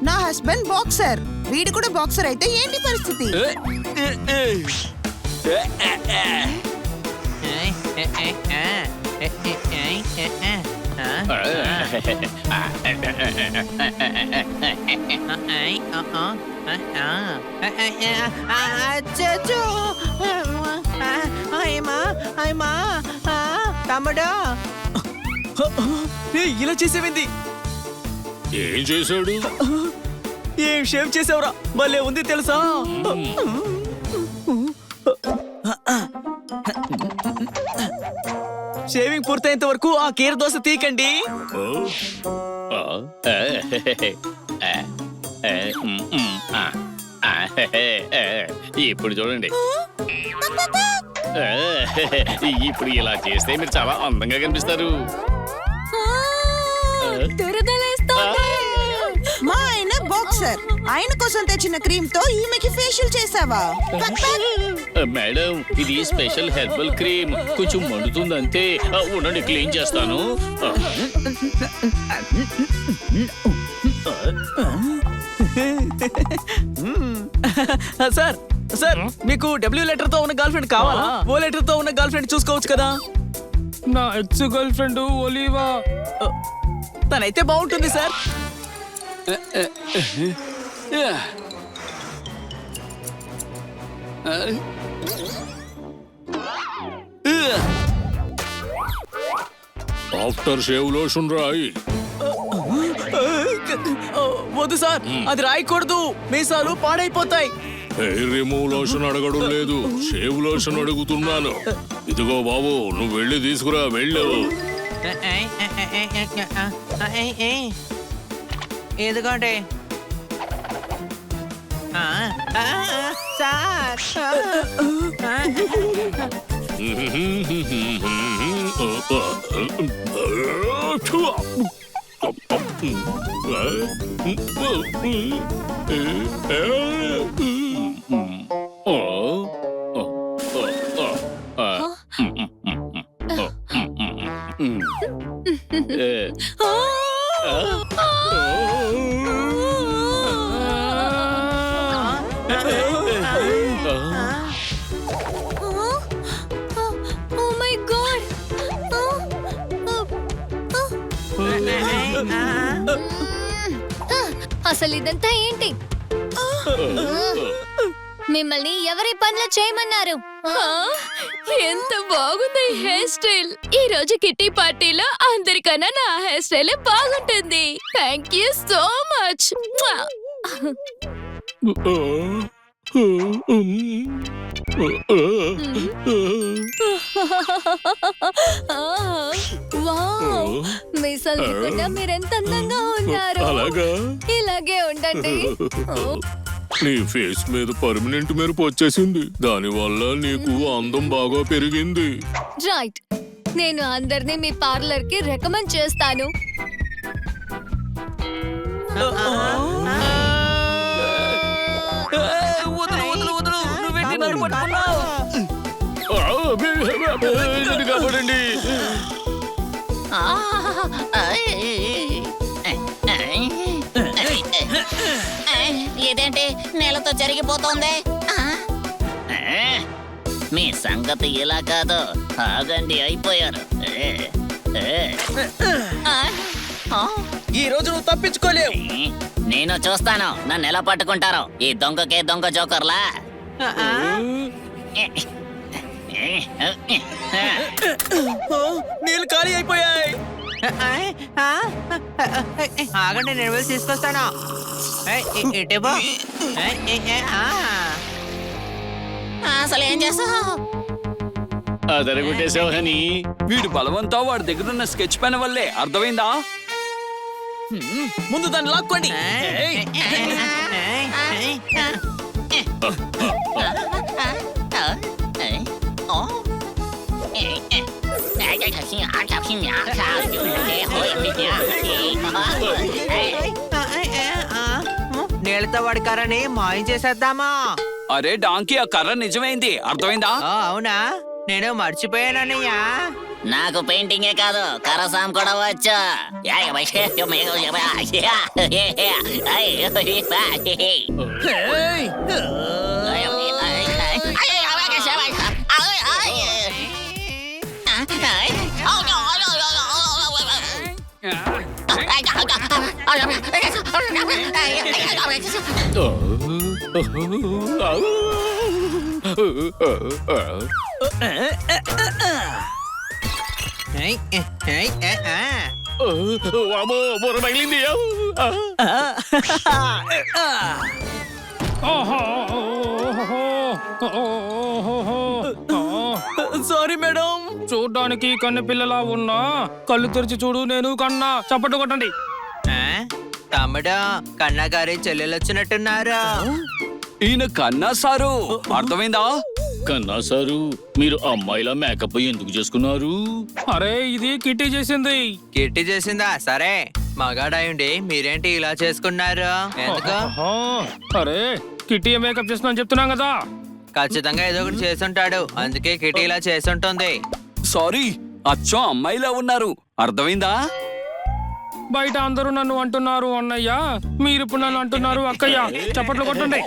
నా husband boxer, వీడు కూడా బాక్సర్ అయితే ఏంటి పరిస్థితి? తమ్ముడు ఇలా చేసేవింది. ఏం చేశాడు? ఏం షేవ్ చేసావురా, భలే ఉంది తెలుసా? షేవింగ్ పూర్తయ్యేంత వరకు ఆ కీర దోశ తీకండి. ఇప్పుడు చూడండి, ఇప్పుడు ఇలా చేస్తే మీరు చాలా అందంగా కనిపిస్తారు. మా ఆయన బాక్సర్, ఆయన కోసం తెచ్చిన క్రీమ్ తో ఈమెకి ఫేషియల్ చేసావా? మేడం, ఇది స్పెషల్ హెర్బల్ క్రీమ్, కొంచెం మండుతుంది అంతే. ఉండండి, క్లీన్ చేస్తాను. సార్ సార్, మీకు డబ్ల్యూ లెటర్ తో ఉన్న గర్ల్ ఫ్రెండ్ కావాలా? ఓ లెటర్ తో ఉన్న గర్ల్ ఫ్రెండ్ చూసుకోవచ్చు కదా. నా ఎక్స్ గర్ల్ ఫ్రెండ్ ఒలివా. తనైతే బాగుంటుంది సార్. ఆఫ్టర్ షేవ్ లోషన్ రాయి. వద్దు సార్, అది రాయకూడదు, మీసాలు పాడైపోతాయి. హెయిర్ రిమూవ్ లోషన్ అడగడం లేదు, షేవ్ లోషన్ అడుగుతున్నాను. ఇదిగో బాబు, నువ్వు వెళ్ళి తీసుకురా, వెళ్ళు. ఎందుకంటే సార్ అసలు ఇదంతా ఏంటి? మిమ్మల్ని ఎవరి పనులు చేయమన్నారు? ఎంత బాగుంది హెయిర్ స్టైల్. ఈ రోజు కిట్టి పార్టీలో అందరికన్నా నా హెయిర్ స్టైల్ బాగుంటుంది. Thank you so much. Wow, మీసాలు లేకుండా మీరెంత అందంగా ఉన్నారు. అలాగా? ఇలాగే ఉండండి. నీ ఫేస్ మీద పర్మనెంట్ మెరుపు వచ్చేసింది, దానివల్ల నీకు అందం బాగా పెరిగింది. రైట్, నేను అందరినీ మీ పార్లర్ కి రికమెండ్ చేస్తాను. కాపాడండి. ఇదేంటి నేలతో జరిగిపోతుంది? మీ సంగతి ఇలా కాదు, ఆగండి, అయిపోయారు. ఈ రోజు నువ్వు తప్పించుకోలేవు. నేను చూస్తాను నన్ను ఎలా పట్టుకుంటారో, ఈ దొంగకే దొంగ జోకర్లా. నీళ్ళు ఖాళీ అయిపోయాయి. ఆగండి, నేను వెళ్ళి తీసుకొస్తాను. అసలు ఏం చేస్తావు? అదరగొట్టేసావు హనీ. వీడు బలవంతా వాడి దగ్గర ఉన్న స్కెచ్ పెన్ వల్లే, అర్థమైందా? ముందు దాన్ని లాక్కోండి. నీళ్ళతో వాడి కర్రని మాయం చేసేద్దామా? అరే డాంకీ, ఆ కర్ర నిజమైంది, అర్థమైందా? అవునా? నేను మర్చిపోయానన్నయ్యా. నాకు పెయింటింగే కాదు కరసాం కూడా వచ్చు. వామ్మో, బుర్ర పగిలింది. Sorry madam. చూడ్డానికి కన్ను పిల్లలా ఉన్నా కళ్ళు తెరిచి చూడు, నేను కన్నా. చప్పట్లు కొట్టండి. తమ్ముడు కన్నా గారి చెల్లెలు వచ్చినట్టున్నారు. ఈయన కన్నా సారు, అర్థమైందా? కన్నా సారు, మీరు అమ్మాయిలా మేకప్ ఎందుకు చేసుకున్నారు? అరే ఇది కిట్టి చేసింది. కిట్టి చేసిందా? సరే, మగాడాయుండి మీరేంటి ఇలా చేసుకున్నారు? ఎందుకు? ఆహా. అరే కిట్టి మేకప్ చేస్తున్నా అని చెప్తున్నాం కదా. ఖచ్చితంగా ఏదో ఒకటి చేసుంటాడు, అందుకే కిట్టి ఇలా చేసుంటుంది. సారీ, అచ్చం అమ్మాయిలా ఉన్నారు, అర్థమైందా? బయట అందరూ నన్ను అంటున్నారు అన్నయ్య, మీరు ఇప్పుడు నన్ను అంటున్నారు అక్కయ్య. చప్పట్లు కొట్టండి.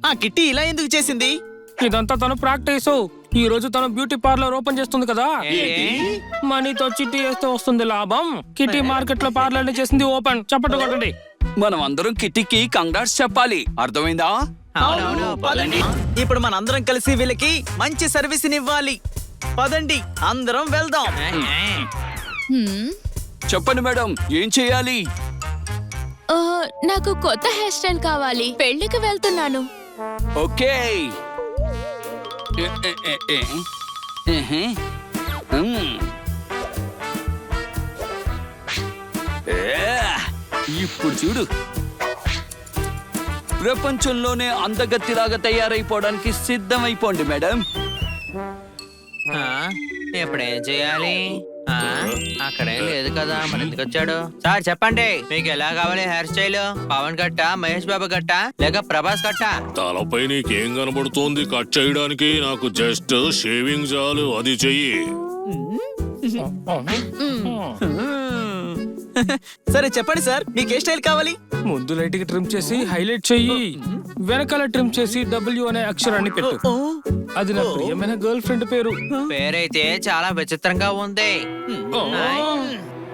ఆ కిట్టి ఇలా ఎందుకు చేసింది? ఇదంతా తను ప్రాక్టీస్. ఈ రోజు తను బ్యూటీ పార్లర్ ఓపెన్ చేస్తుంది కదా. మనీతో చిట్టి వేస్తే వస్తుంది లాభం. కిట్టి మార్కెట్ లో పార్లర్ ని చేసింది ఓపెన్. చప్పట్లు కొట్టండి. మనం అందరం కిట్టికి కంగ్రాట్స్ చెప్పాలి, అర్థమైందా? అవునవును, పదండి. ఇప్పుడు మనందరం కలిసి వీళ్ళకి మంచి సర్వీస్ ఇవ్వాలి. పదండి అందరం వెళ్దాం. చెప్పండి మేడం, ఏం చేయాలి? నాకు కొత్త హెయిర్ స్టైల్ కావాలి. పెళ్లికి వెళ్తున్నాను. ఓకే. ఎహె. ఇప్పుడు చూడు, ప్రపంచంలోనే అందగత్తిలాగా తయారైపోవడానికి సిద్ధమైపోండి మేడం. ఇప్పుడేం చేయాలి? అక్కడేం లేదు కదా, మరి ఎందుకు వచ్చాడు? సార్ చెప్పండి, మీకు ఎలా కావాలి హెయిర్ స్టైల్? పవన్ కట్ట, మహేష్ బాబు కట్ట, లేక ప్రభాస్ కట్ట? తలపై నీకేం కనబడుతోంది కట్ చేయడానికి? నాకు జస్ట్ షేవింగ్ చాలు, అది చెయ్యి. సరే చెప్పండి సార్, మీకు ఏ స్టైల్ కావాలి? ముందు లైట్ కి ట్రిమ్ చేసి హైలైట్ చెయ్యి. వెనకాల ట్రిమ్ చేసి W అనే అక్షరాన్ని పెట్టు. అది నా ప్రియమైన గర్ల్ ఫ్రెండ్ పేరు. పేరైతే చాలా విచిత్రంగా ఉంది.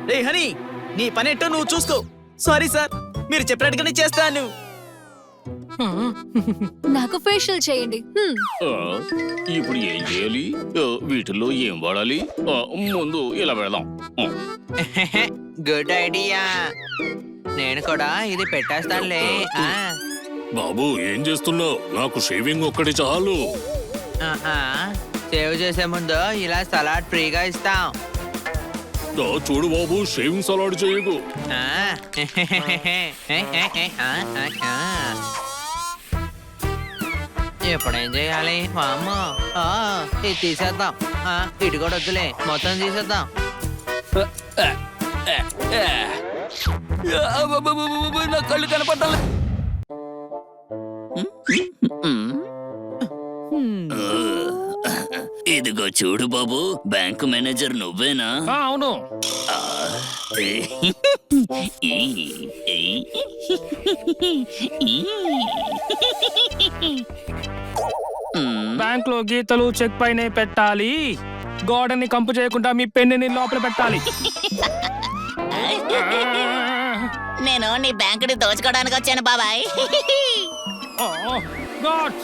రే హనీ, నీ పని ఎట్టో నువ్వు చూసుకో. సారీ సార్, మీరు చెప్పినట్టుగానే చేస్తాను. నాకు ఫేషియల్ చేయండి. ఇప్పుడు ఏం చేయాలి? వీటిల్లో ఏం వాడాలి? ముందు ఇలా పెడదాం. గుడ్ ఐడియా, నేను కూడా ఇది పెట్టేస్తానులే. బాబు ఏం చేస్తున్నావు? నాకు షేవింగ్ ఒక్కటి చాలు. సేవ్ చేసే ముందు ఇలా సలాడ్ ఫ్రీగా ఇస్తాం. చూడు బాబు, షేవింగ్ సలాడ్ చేయకు. ఎప్పుడేం చేయాలి? అమ్మో, ఇది తీసేద్దాం. ఇటు కూడా వద్దులే, మొత్తం తీసేద్దాం. నా కళ్ళు కనపడాలి. ఇదిగో చూడు బాబు, బ్యాంకు మేనేజర్ నువ్వేనా? అవును. బ్యాంక్ లో గీతలు చెక్ పైనే పెట్టాలి. గోడని కంపు చేయకుండా మీ పెన్నుని లోపల పెట్టాలి. నేను నీ బ్యాంకుని దోచుకోవడానికి వచ్చాను బాబాయ్. గాడ్.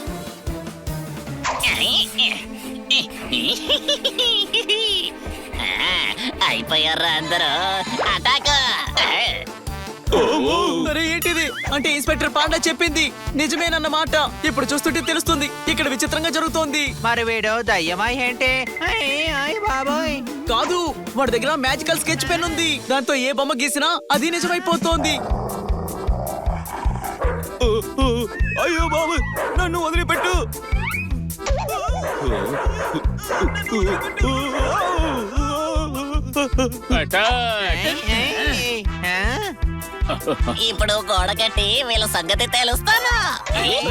అయిపోయారా అందరూ? అటాక్. అరే ఏంటిది? అంటే ఇన్స్పెక్టర్ పాండా చెప్పింది నిజమేనన్నమాట. ఇప్పుడు చూస్తుంటే తెలుస్తుంది ఇక్కడ విచిత్రంగా జరుగుతోంది. మరి వీడు దయ్యమా ఏంటి? బాబోయ్, కాదు, వాడి దగ్గర మ్యాజికల్ స్కెచ్ పెన్ ఉంది. దాంతో ఏ బొమ్మ గీసినా అది నిజమైపోతోంది. అయ్యో బాబు, నన్ను వదిలిపెట్టు. ఇప్పుడు గోడ కట్టి వీళ్ళ సంగతి తెలుస్తాను. ఏయ్!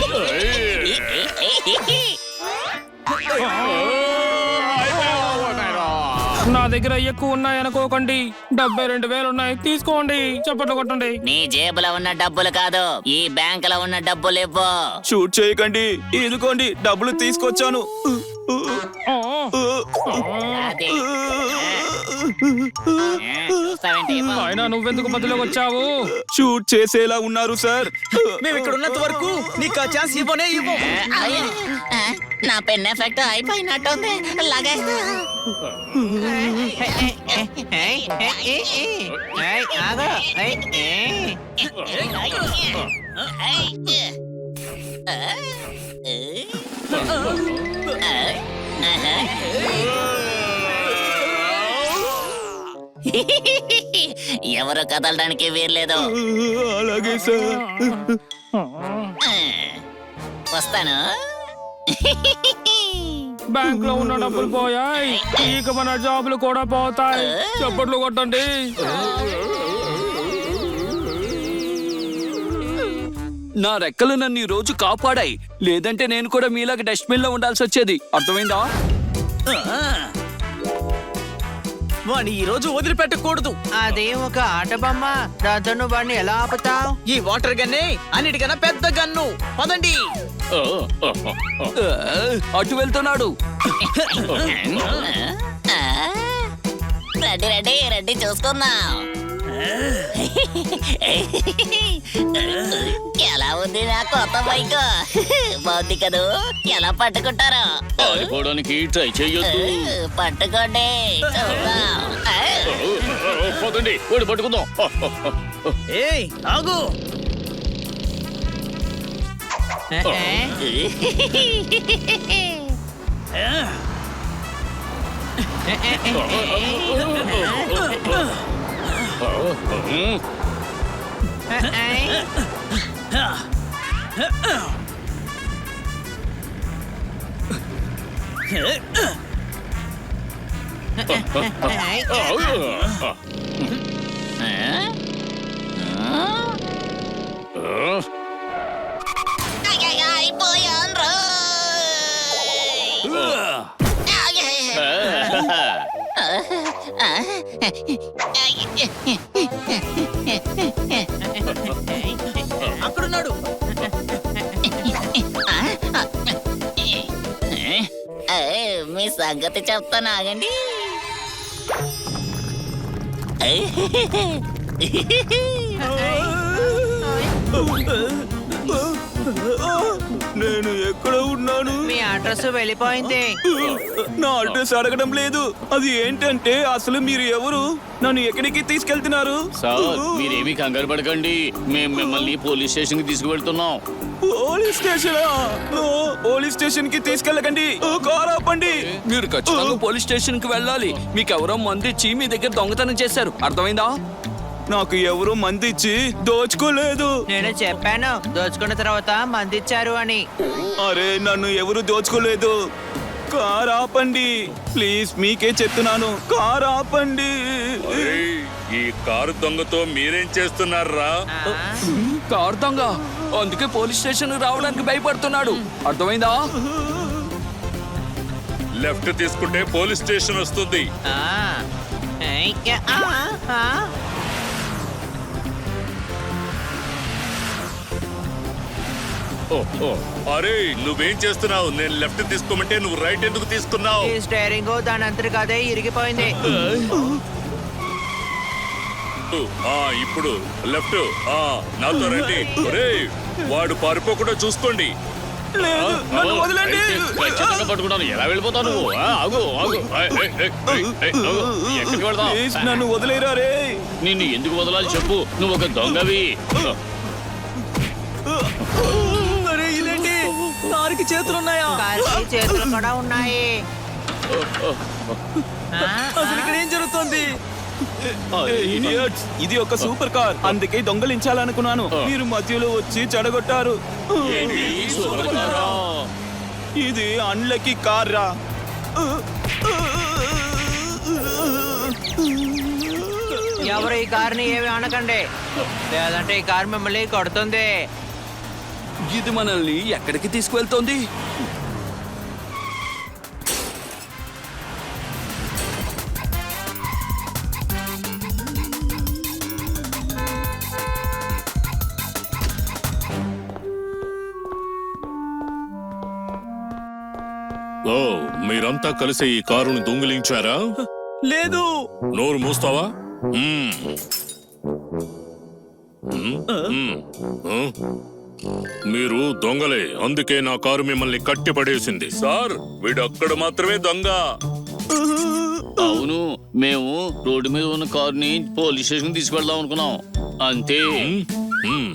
నా దగ్గర ఎక్కువ ఉన్నాయి అనుకోకండి. 72,000 ఉన్నాయి, తీసుకోండి. చప్పట్లు కొట్టండి. నీ జేబులో ఉన్న డబ్బులు కాదు, ఈ బ్యాంకులో ఉన్న డబ్బులు ఇవ్వు. షూట్ చేయకండి, ఇదిగోండి డబ్బులు తీసుకొచ్చాను. అది. చూస్తావేంటి? ఇవ్వు. అయినా నువ్వెందుకు బదులుగా వచ్చావు? షూట్ చేసేలా ఉన్నారు సార్. మేము ఇక్కడ ఉన్నంత వరకు నీకు ఆ ఛాన్స్ ఇవ్వనే ఇవ్వం. అయ్యో, నా పెన్ ఎఫెక్ట్ అయిపోయినట్టుంది. లాగేస్తా. ఆగో. ఎవరు కదలడానికి వీర్లేదు. అలాగే సార్. వస్తాను. బ్యాంక్ లో ఉన్న డబ్బులు పోయాయి, ఇక మన జాబులు కూడా పోతాయి. చప్పట్లు కొట్టండి. నా రెక్కలు నన్ను ఈ రోజు కాపాడాయి. లేదంటే నేను కూడా మీలాగా డస్ట్బిన్ లో ఉండాల్సి వచ్చేది. అర్థమైందా? వాణ్ణి ఈ రోజు వదిలిపెట్టకూడదు. అదే ఒక ఆట బొమ్మ, దాంతో నువ్వు వాడిని ఎలా ఆపుతావు? ఈ వాటర్ గన్నే అన్నిటికన్నా పెద్ద గన్ను. పదండి. అటు వెళ్తున్నాడు. రెడ్డి రెడ్డి రెడ్డి చూసుకుందాం. ఎలా ఉంది నా కొత్త బైక్? బాగుంది కదూ? ఎలా పట్టుకుంటారు? పారిపోవడానికి ట్రై చెయ్యొద్దు. పట్టుకోండి, చూద్దాం. పోతండి, ఓడి పట్టుకుందాం. ఏయ్ ఆగు. అయిపోయాను రా. అక్కడున్నాడు. మీ సంగతి చెప్తాను, ఆగండి. నేను ఎక్కడ ఉన్నాను? మీ అడ్రస్ వెళ్ళిపోయింది. నా అడ్రస్ అడగడం లేదు. అది ఏంటంటే అసలు మీరు ఎవరు? నన్ను ఎక్కడికి తీసుకెళ్తున్నారు? సార్, మీరేమీ కంగారు పడకండి. మేము మిమ్మల్ని పోలీస్ స్టేషన్ కి తీసుకువెళ్తున్నాం. Police station? పోలీస్ స్టేషన్ కి తీసుకెళ్ళకండి. కారు ఆపండి. మీరు ఖచ్చితంగా పోలీస్ స్టేషన్ కి వెళ్ళాలి. మీకు ఎవరో మందిచ్చి మీ దగ్గర దొంగతనం చేశారు. అర్థమైందా? నాకు ఎవరు మంది ఇచ్చి దోచుకోలేదు. నేను చెప్పాను, దోచుకున్న తర్వాత మంది ఇచ్చారు అని. అరే, నన్ను ఎవరు దోచుకోలేదు. కారు ఆపండి ప్లీజ్, మీకే చెప్తున్నాను. కారు ఆపండి. ఈ కారు దొంగతో మీరేం చేస్తున్నారా? కారు దొంగ, అందుకే పోలీస్ స్టేషన్ రావడానికి భయపడుతున్నాడు. అర్థమైందా? లెఫ్ట్ తీసుకుంటే పోలీస్ స్టేషన్ వస్తుంది. ఆ. అరే, నువ్వేం చేస్తున్నావు? నేను లెఫ్ట్ తీసుకోమంటే నువ్వు రైట్ ఎందుకు తీసుకున్నావు? ఈ స్టీరింగ్ దాని అంతటికి అదే ఇరిగిపోయింది. ఇప్పుడు లెఫ్ట్. నాతో రండి. ఒరేయ్, వాడు పారిపోకుండా చూసుకోండి. లేదు, నన్ను వదలండి. పట్టుకున్నాను. ఎలా వెళ్ళిపోతావు నువ్వు? ఆగు, ఆగు. ఎక్కడికి వెళ్తావు? ప్లీజ్, నన్ను వదిలేరా రే. నిన్ను ఎందుకు వదలాలి చెప్పు. నువ్వు ఒక దొంగవి. అరే, ఇదేంటి? కారుకి చేతులున్నాయా? కారుకి చేతులు కూడా ఉన్నాయి. అసలు ఇక్కడ ఏం జరుగుతోంది? Idiots! ఇది ఒక సూపర్ కార్, అందుకే దొంగలించాలనుకున్నాను. మీరు మధ్యలో వచ్చి చెడగొట్టారు. ఇది అన్లకి కార్ రా. ఎవరు ఈ కారుని ఏమి అనకండి, లేదంటే ఈ కారు మిమ్మల్ని కొడుతుంది. ఇది మనల్ని ఎక్కడికి తీసుకువెళ్తోంది? ఓ మీరంతా కలిసి ఈ కారుని దొంగిలించారా? లేదు. నోరు మూస్తావా? మ్మ్. మ్మ్. మ్మ్. ఆ? మీరు దొంగలే, అందుకే నా కారు మిమ్మల్ని కట్టిపడేసింది. సార్ వీడొక్కడ మాత్రమే దొంగ. అవును, మేము రోడ్డు మీద ఉన్న కారుని పోలీస్ స్టేషన్ తీసుకెళ్దాం అనుకున్నాం అంతే. మ్మ్.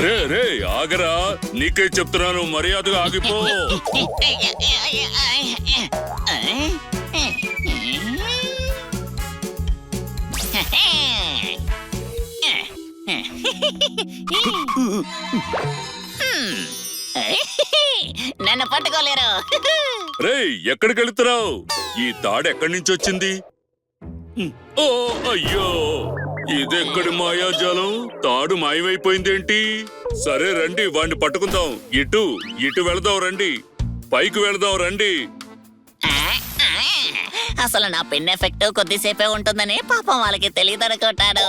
రే రే ఆగరా, నీకే చెప్తున్నాను, మర్యాదగా ఆగిపో. నన్ను పట్టుకోలేరు. రే ఎక్కడికి వెళ్తున్నావు? ఈ తాడు ఎక్కడి నుంచి వచ్చింది? ఓ అయ్యో, ఇదెక్కడి మాయాజాలం? తాడు మాయమైపోయిందేంటి? సరే రండి, వాడిని పట్టుకుందాం. ఇటు వెళదాం రండి, పైకి వెళదాం రండి. అసలు నా పిన్ ఎఫెక్ట్ కొద్దిసేపే ఉంటుందని పాపం వాళ్ళకి తెలియదు అనుకుంటాను.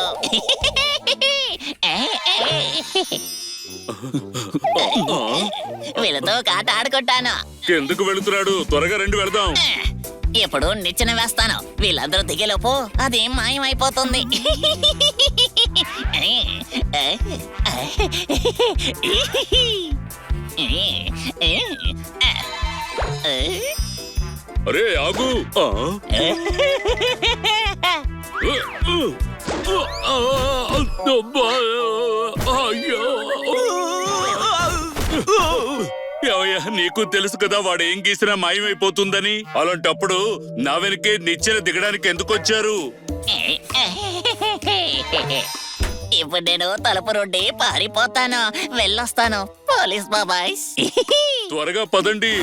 వీళ్ళతో కాట ఆడుకుంటాను. ఎందుకు వెళుతున్నాడు? త్వరగా రండి వెళదాం. ఇప్పుడు నిచ్చెన వేస్తాను. వీళ్ళందరూ దిగేలోపు అది మాయమైపోతుంది. అరే ఆగు. ఏమయ్యా, నీకు తెలుసు కదా వాడు ఏం గీసినా మాయమైపోతుందని. అలాంటప్పుడు నా వెనకే నిచ్చెన దిగడానికి ఎందుకు వచ్చారు? ఇప్పుడు నేను తలుపు నుండి పారిపోతాను. వెళ్ళొస్తాను పోలీస్ బాబాయ్. త్వరగా పదండి.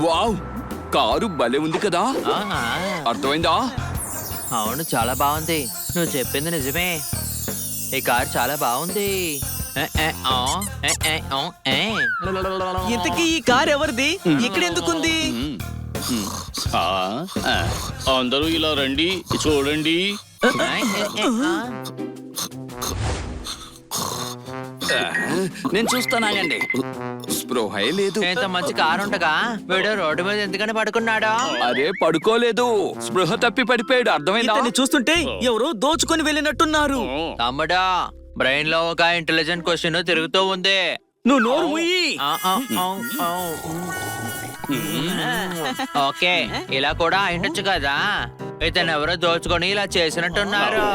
వావ్, కారు భలే ఉంది కదా. ఆహా. అర్థమైందా? అవును, చాలా బాగుంది. నువ్వు చెప్పింది నిజమే. ఈ కార్ చాలా బాగుంది. ఇంతకీ ఈ కార్ ఎవరిది? ఇక్కడ ఎందుకుంది? అందరూ ఇలా రండి, చూడండి. నేను చూస్తానాగండి. స్పృహే లేదు. ఇంత మంచి కారు ఉండగా వీడు రోడ్డు మీద ఎందుకని పడుకున్నాడా? అరే పడుకోలేదు, స్పృహ తప్పి పడిపోయాడు. అర్థమైందా? ఇతన్ని చూస్తుంటే ఎవరో దోచుకొని వెళ్ళినట్టున్నారు. తమ్ముడా, బ్రెయిన్ లో ఒక ఇంటెలిజెంట్ క్వశ్చన్ తిరుగుతూ ఉంది. నువ్వు నోరు ముయ్యి. ఓకే, ఇలా కూడా అయిండొచ్చు కదా. ఇతను ఎవరో దోచుకొని ఇలా చేసినట్టున్నారు.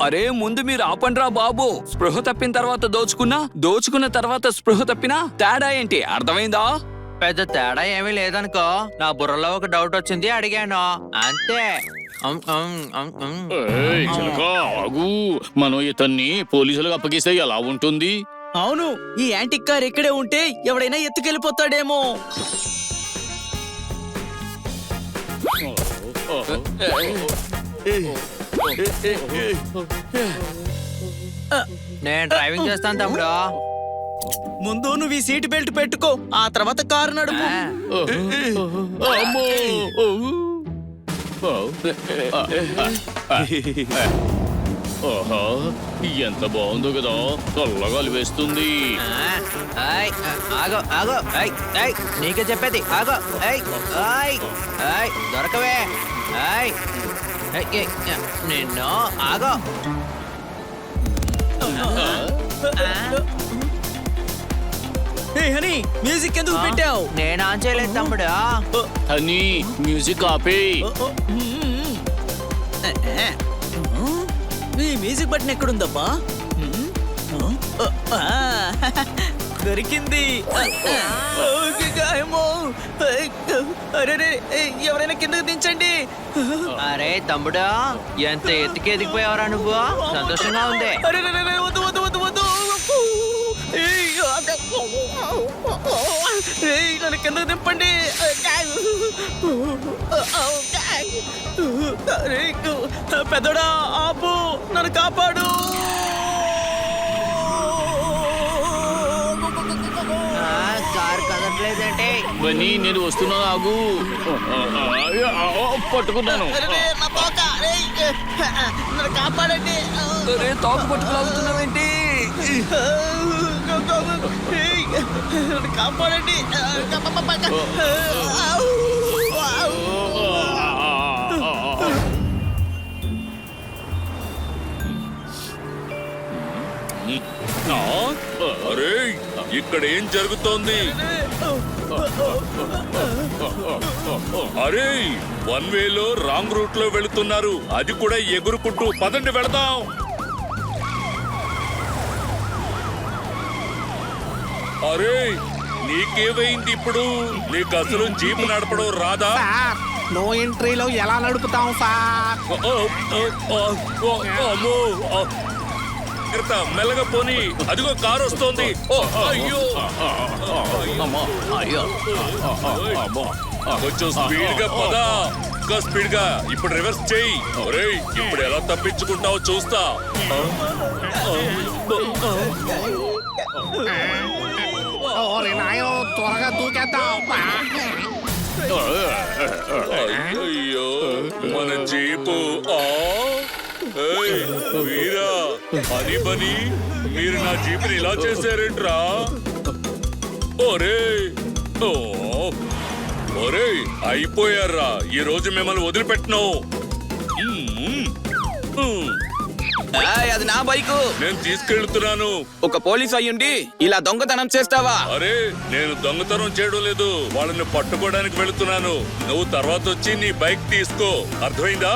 అరే ముందు మీరు ఆపండ్రా బాబు. స్పృహ తప్పిన తర్వాత దోచుకున్న తర్వాత స్పృహ తప్పినా తేడా ఏంటి? అర్థమైందా? పెద్ద తేడా ఏమీ లేదనుకో. నా బుర్రలో ఒక డౌట్ వచ్చింది, అడిగాను అంతే. ఆగు, మనం ఇతన్ని పోలీసులకు అప్పగిస్తే ఎలా ఉంటుంది? అవును, ఈ యాంటిక్ కార్ ఇక్కడే ఉంటే ఎవడైనా ఎత్తుకెళ్ళిపోతాడేమో. నేను డ్రైవింగ్ చేస్తాను తమ్ముడు. ముందు నువ్వు ఈ సీట్ బెల్ట్ పెట్టుకో, ఆ తర్వాత కారు నడుపు. ఎంత బాగుందో కదా, చల్లగా వేస్తుంది. ఆగో ఆగో, నీకే చెప్పేది ఆగో. దొరకవే. నిన్ను ఆగో. హనీ, మ్యూజిక్ ఎందుకు పెట్టావు? నేను ఆన్ చేయలేదు తమ్ముడు. హనీ, మ్యూజిక్ ఆపే. ఈ మ్యూజిక్ బటన్ ఎక్కడుందబ్బా? దొరికింది. అరే, ఎవరైనా కిందకు దించండి. అరే తమ్ముడు, ఎంత ఎత్తుకి ఎదిగిపోయావరా నువ్వు? సంతోషంగా ఉంది. అరే వద్దు వద్దు వద్దు వద్దు. నన్ను కిందకు దింపండి. పెద్దోడా ఆపు, నన్ను కాపాడు. కారు కదట్లేదంటే బన్నీ నేను వస్తున్నాను ఆగు పట్టుకున్నాను కాపాడండి అరే తాకు పట్టుకులాగుతున్నావేంటి కాపాడండి అరే ఇక్కడ ఏం జరుగుతోంది? అరే వన్ వేలో రాంగ్ రూట్ లో వెళుతున్నారు, అది కూడా ఎగురుకుంటూ. పదండి వెళదాం. అరే నీకేమైంది ఇప్పుడు? నీకు అసలు జీప్ నడపడం రాదా? నో ఎంట్రీలో ఎలా నడుపుతాం సార్? అమ్మో మెల్లగా పోనీ, అదిగో కారు వస్తోంది. అయ్యో కొంచెం స్పీడ్ గా పదా, ఇంకా స్పీడ్ గా. ఇప్పుడు రివర్స్ చెయ్యి. ఒరేయ్ ఇప్పుడు ఎలా తప్పించుకుంటావో చూస్తా. త్వరగా దూకేద్దాం. అయ్యో మన జీపు. ఏయ్, వీరా అని బని, మీరు నా జీపుని ఇలా చేశారేంట్రా? ఒరే ఓ ఒరే అయిపోయారా, ఈ రోజు మిమ్మల్ని వదిలిపెట్టను. అది నా బైకు. నేను తీసుకెళ్తున్నాను. ఒక పోలీస్ అయ్యుండి ఇలా దొంగతనం చేస్తావా? అరే నేను దొంగతనం చేయడం లేదు, వాళ్ళని పట్టుకోవడానికి వెళుతున్నాను. నువ్వు తర్వాత వచ్చి నీ బైక్ తీసుకో, అర్థమైందా?